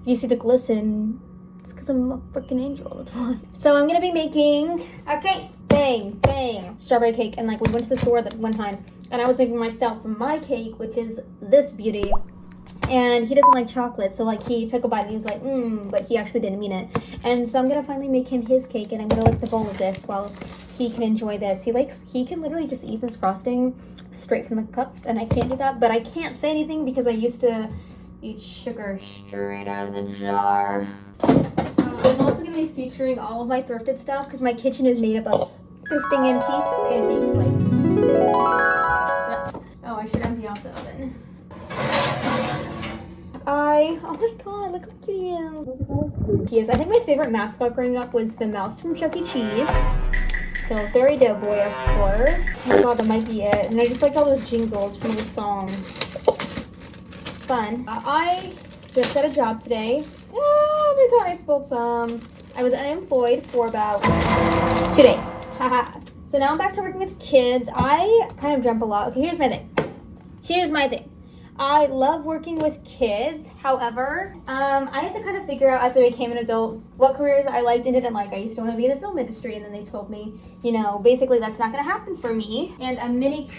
you see the glisten, it's because I'm a freaking angel all the time. So I'm gonna be making a cake. Bang, strawberry cake. And like we went to the store that one time and I was making myself my cake, which is this beauty. And he doesn't like chocolate, so like he took a bite and he was like, but he actually didn't mean it. And so I'm gonna finally make him his cake, and I'm gonna lick the bowl of this while he can enjoy this. He can literally just eat this frosting straight from the cup, and I can't do that. But I can't say anything because I used to eat sugar straight out of the jar. I'm also gonna be featuring all of my thrifted stuff because my kitchen is made up of thrifting antiques like. Oh, I should empty out the oven. Oh my god, look how cute he is. I think my favorite mascot growing up was the mouse from Chuck E. Cheese. Pillsbury Doughboy, of course. Oh my god, that might be it. And I just like all those jingles from the song. Fun. I just got a job today. Oh my god, I spilled some. I was unemployed for about 2 days. Haha. So now I'm back to working with kids. I kind of jump a lot. Okay, here's my thing. I love working with kids. However, I had to kind of figure out as I became an adult what careers I liked and didn't like. I used to want to be in the film industry, and then they told me, you know, basically that's not going to happen for me. And a mini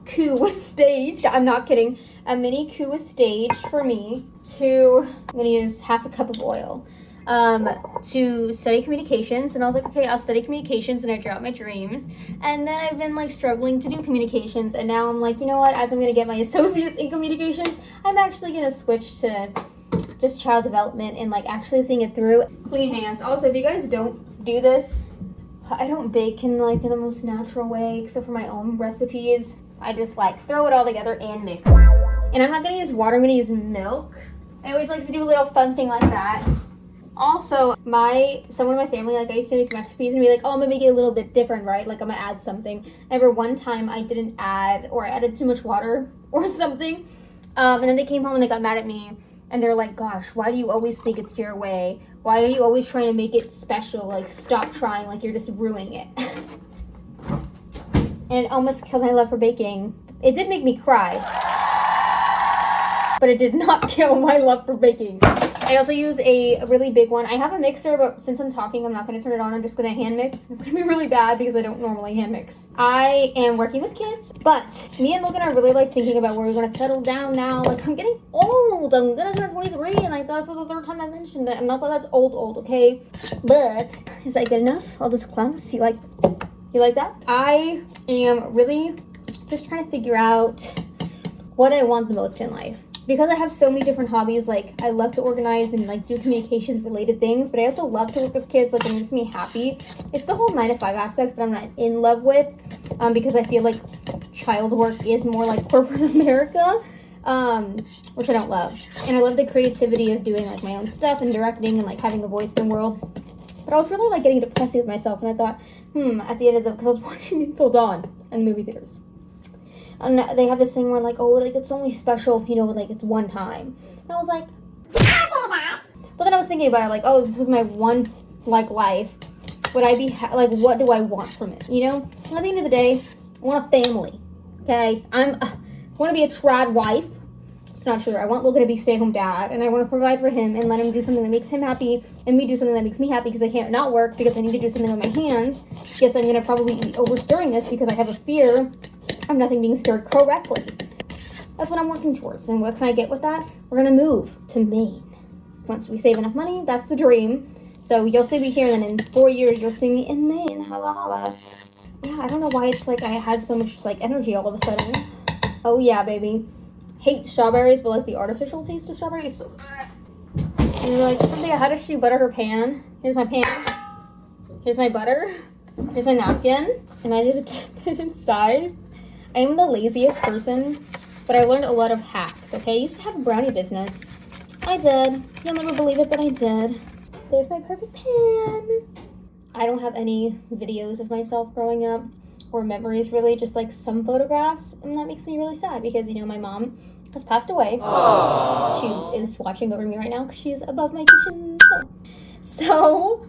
coup was staged. I'm not kidding. A mini coup was staged for me I'm going to use half a cup of oil to study communications. And I was like, okay, I'll study communications, and I drew out my dreams. And then I've been like struggling to do communications, and now I'm like, you know what, as I'm gonna get my associates in communications, I'm actually gonna switch to just child development and like actually seeing it through. Clean hands. Also, if you guys don't do this, I don't bake in like in the most natural way, except for my own recipes. I just like throw it all together and mix. And I'm not gonna use water, I'm gonna use milk. I always like to do a little fun thing like that. Also, someone in my family, like I used to make recipes and be like, oh, I'm gonna make it a little bit different, right? Like I'm gonna add something. I remember one time I didn't add, or I added too much water or something. And then they came home and they got mad at me, and they're like, gosh, why do you always think it's your way? Why are you always trying to make it special? Like, stop trying, like you're just ruining it. And it almost killed my love for baking. It did make me cry, but it did not kill my love for baking. I also use a really big one. I have a mixer, but since I'm talking, I'm not going to turn it on. I'm just going to hand mix. It's going to be really bad because I don't normally hand mix. I am working with kids, but me and Logan are really like thinking about where we're going to settle down now. Like I'm getting old. I'm going to turn 23, and like that's the third time I mentioned it. And not that that's old, okay? But is that good enough? All those clumps? You like that? I am really just trying to figure out what I want the most in life. Because I have so many different hobbies, like I love to organize and like do communications related things, but I also love to work with kids. Like it makes me happy. It's the whole 9 to 5 aspect that I'm not in love with, because I feel like child work is more like corporate America, which I don't love. And I love the creativity of doing like my own stuff and directing and like having a voice in the world. But I was really like getting depressed with myself, and I thought, at the end of because I was watching Until Dawn in movie theaters. And they have this thing where like, oh, like it's only special if you know, like it's one time. And I was like, but then I was thinking about it, like, oh, this was my one like life. Would I be like, what do I want from it? You know? And at the end of the day, I want a family. Okay, I want to be a trad wife. It's not true. I want Logan to be stay-at-home dad, and I want to provide for him and let him do something that makes him happy, and me do something that makes me happy because I can't not work because I need to do something with my hands. Yes, I'm gonna probably be overstirring this because I have a fear of nothing being stirred correctly. That's what I'm working towards. And what can I get with that? We're gonna move to Maine. Once we save enough money, that's the dream. So you'll see me here, and then in 4 years, you'll see me in Maine. Holla, holla. Yeah, I don't know why it's like I had so much like energy all of a sudden. Oh yeah, baby. Hate strawberries, but like the artificial taste of strawberries is so good. And like something, how does she butter her pan? Here's my pan. Here's my butter. Here's my napkin. And I just dip it inside. I am the laziest person, but I learned a lot of hacks, okay? I used to have a brownie business. I did. You'll never believe it, but I did. There's my perfect pan. I don't have any videos of myself growing up or memories, really, just like some photographs, and that makes me really sad because, you know, my mom has passed away. Aww. She is watching over me right now because she is above my kitchen. So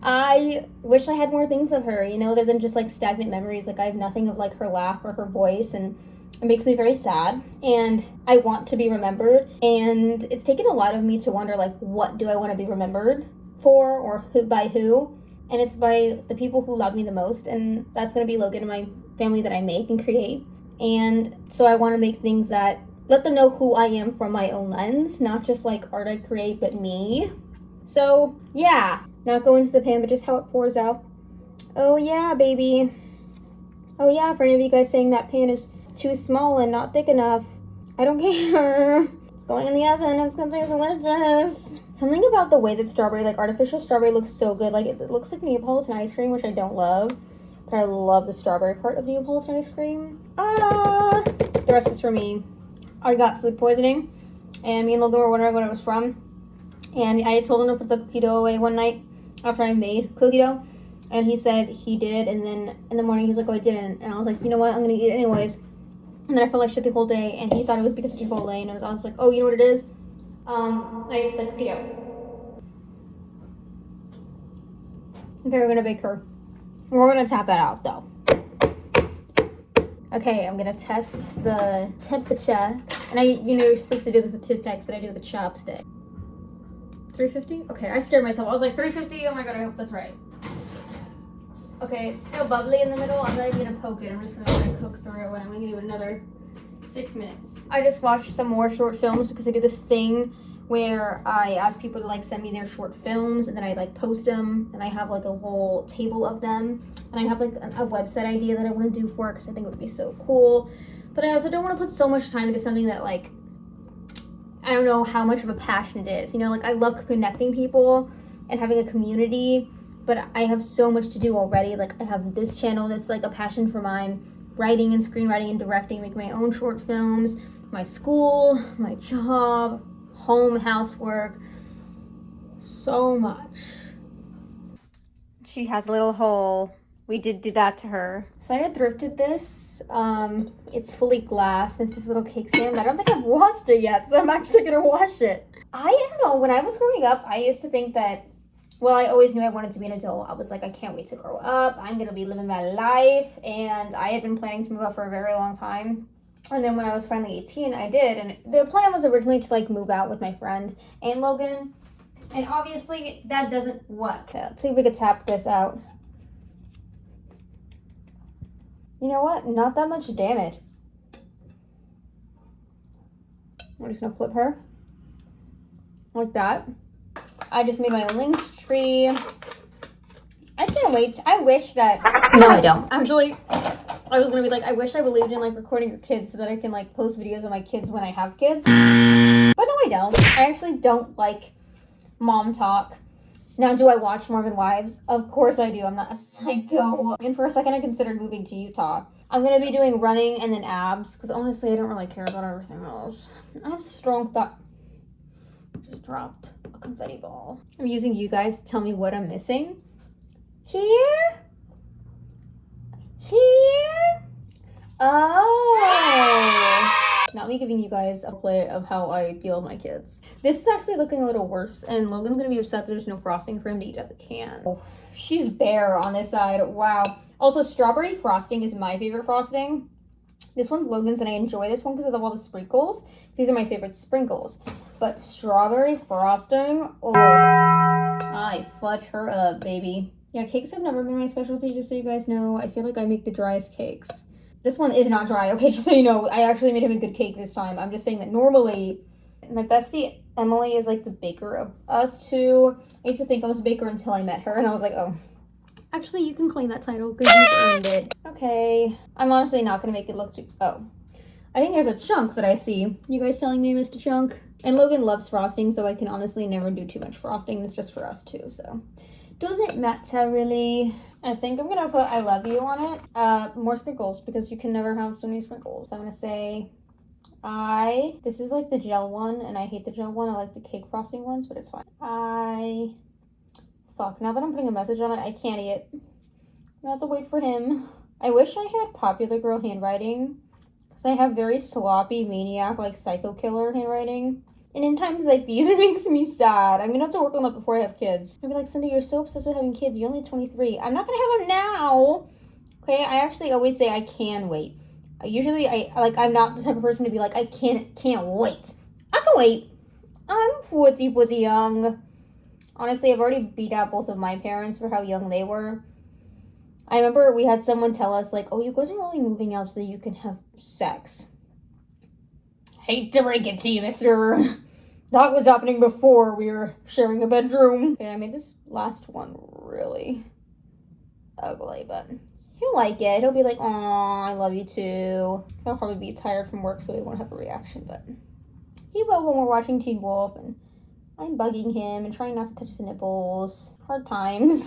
I wish I had more things of her, you know, other than just like stagnant memories. Like I have nothing of like her laugh or her voice, and It makes me very sad, and I want to be remembered, and it's taken a lot of me to wonder, like, what do I want to be remembered for, or who, by who? And it's by the people who love me the most, and that's going to be Logan and my family that I make and create. And so I want to make things that let them know who I am from my own lens, not just like art I create, but me. So yeah, not go into the pan, but just how it pours out. Oh yeah, baby. Oh yeah, for any of you guys saying that pan is too small and not thick enough, I don't care. It's going in the oven. It's gonna taste delicious. Something about the way that strawberry, like artificial strawberry, looks so good. Like it looks like Neapolitan ice cream, which I don't love, but I love the strawberry part of Neapolitan ice cream. The rest is for me. I got food poisoning, and me and Logan were wondering what it was from. And I told him to put the cookie dough away one night after I made cookie dough, and he said he did. And then in the morning he was like, "Oh, I didn't." And I was like, "You know what? I'm gonna eat it anyways." And then I felt like shit the whole day, and he thought it was because of Chipotle, and I was like, "Oh, you know what it is? I ate the cookie dough." Okay, we're gonna bake her. We're gonna tap that out though. Okay, I'm gonna test the temperature. And you're supposed to do this with toothpicks, but I do with a chopstick. 350? Okay, I scared myself. I was like, 350? Oh my god, I hope that's right. Okay, it's still bubbly in the middle. I'm not even gonna poke it. I'm just gonna let it cook through, and I'm gonna give it another 6 minutes. I just watched some more short films because I do this thing where I ask people to like send me their short films, and then I like post them, and I have like a whole table of them, and I have like a website idea that I want to do for it because I think it would be so cool. But I also don't want to put so much time into something that like I don't know how much of a passion it is. You know, like I love connecting people and having a community, but I have so much to do already. Like I have this channel that's like a passion for mine, writing and screenwriting and directing, making my own short films, my school, my job, home, housework, so much. She has a little hole. We did do that to her. So I had thrifted this. It's fully glass. It's just a little cake stand. I don't think I've washed it yet, so I'm actually gonna wash it. I don't know, when I was growing up, I used to think that, well, I always knew I wanted to be an adult. I was like, I can't wait to grow up. I'm gonna be living my life. And I had been planning to move out for a very long time. And then when I was finally 18, I did. And the plan was originally to like move out with my friend and Logan. And obviously that doesn't work. Okay, let's see if we could tap this out. You know what? Not that much damage. I'm just gonna flip her. Like that. I just made my own link tree. I can't wait. I wish that... No, I don't. Actually, I was gonna be like, I wish I believed in like recording your kids so that I can like post videos of my kids when I have kids. But no, I don't. I actually don't like mom talk. Now, do I watch Mormon Wives? Of course I do. I'm not a psycho. And for a second, I considered moving to Utah. I'm going to be doing running and then abs, because honestly, I don't really care about everything else. I have strong thought. Just dropped a confetti ball. I'm using you guys to tell me what I'm missing. Here? Here? Oh! Not me giving you guys a play of how I deal with my kids. This is actually looking a little worse, and Logan's gonna be upset that there's no frosting for him to eat out of the can. Oh, she's bare on this side. Wow. Also, strawberry frosting is my favorite frosting. This one's Logan's, and I enjoy this one because of all the sprinkles. These are my favorite sprinkles. But strawberry frosting, oh, I fudge her up, baby. Yeah, cakes have never been my specialty, just so you guys know. I feel like I make the driest cakes. This one is not dry, okay, just so you know. I actually made him a good cake this time. I'm just saying that normally, my bestie Emily is like the baker of us two. I used to think I was a baker until I met her, and I was like, oh. Actually, you can claim that title because you've earned it. Okay, I'm honestly not gonna make it look too, oh. I think there's a chunk that I see. You guys telling me I missed a chunk? And Logan loves frosting, so I can honestly never do too much frosting. It's just for us two, so. Doesn't matter really. I think I'm gonna put I love you on it. More sprinkles because you can never have so many sprinkles. I'm gonna say this is like the gel one, and I hate the gel one. I like the cake frosting ones, but it's fine. Fuck, now that I'm putting a message on it, I can't eat it. I have to wait for him. I wish I had popular girl handwriting because I have very sloppy maniac, like psycho killer handwriting. And in times like these, it makes me sad. I'm gonna have to work on that before I have kids. I'd be like, Cindy, you're so obsessed with having kids. You're only 23. I'm not gonna have them now. Okay, I actually always say I can wait. I'm not the type of person to be like, I can't wait. I can wait. I'm pretty young. Honestly, I've already beat out both of my parents for how young they were. I remember we had someone tell us, like, oh, you guys are only moving out so that you can have sex. Hate to break it to you, mister. That was happening before we were sharing a bedroom. Okay, I made this last one really ugly, but he'll like it. He'll be like, aw, I love you too. He'll probably be tired from work, so he won't have a reaction, but he will when we're watching Teen Wolf, and I'm bugging him and trying not to touch his nipples. Hard times.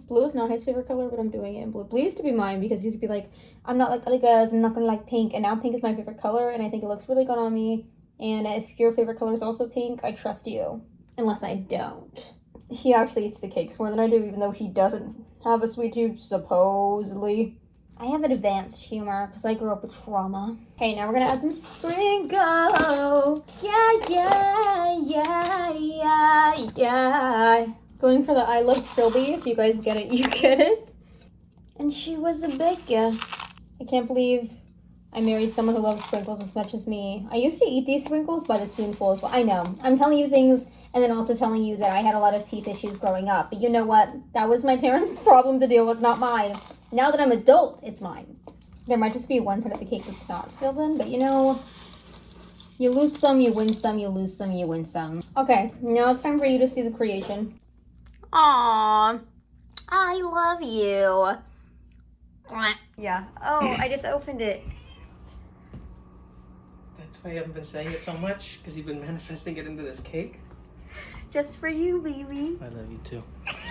Blue is not his favorite color, but I'm doing it in blue. Blue used to be mine because he used to be like, I'm not like other guys, I'm not gonna like pink, and now pink is my favorite color, and I think it looks really good on me. And if your favorite color is also pink, I trust you. Unless I don't. He actually eats the cakes more than I do, even though he doesn't have a sweet tooth, supposedly. I have advanced humor because I grew up with trauma. Okay, now we're gonna add some sprinkle. Yeah. Going for the I Love Trilby. If you guys get it, you get it. And she was a baker. I can't believe I married someone who loves sprinkles as much as me. I used to eat these sprinkles by the spoonful as well. I know. I'm telling you things and then also telling you that I had a lot of teeth issues growing up. But you know what? That was my parents' problem to deal with, not mine. Now that I'm adult, it's mine. There might just be one side of the cake that's not filled in, but you know, you lose some, you win some, you lose some, you win some. Okay, now it's time for you to see the creation. Aww, I love you. Yeah. Oh, I just opened it. That's why you haven't been saying it so much, because you've been manifesting it into this cake. Just for you, baby. I love you too.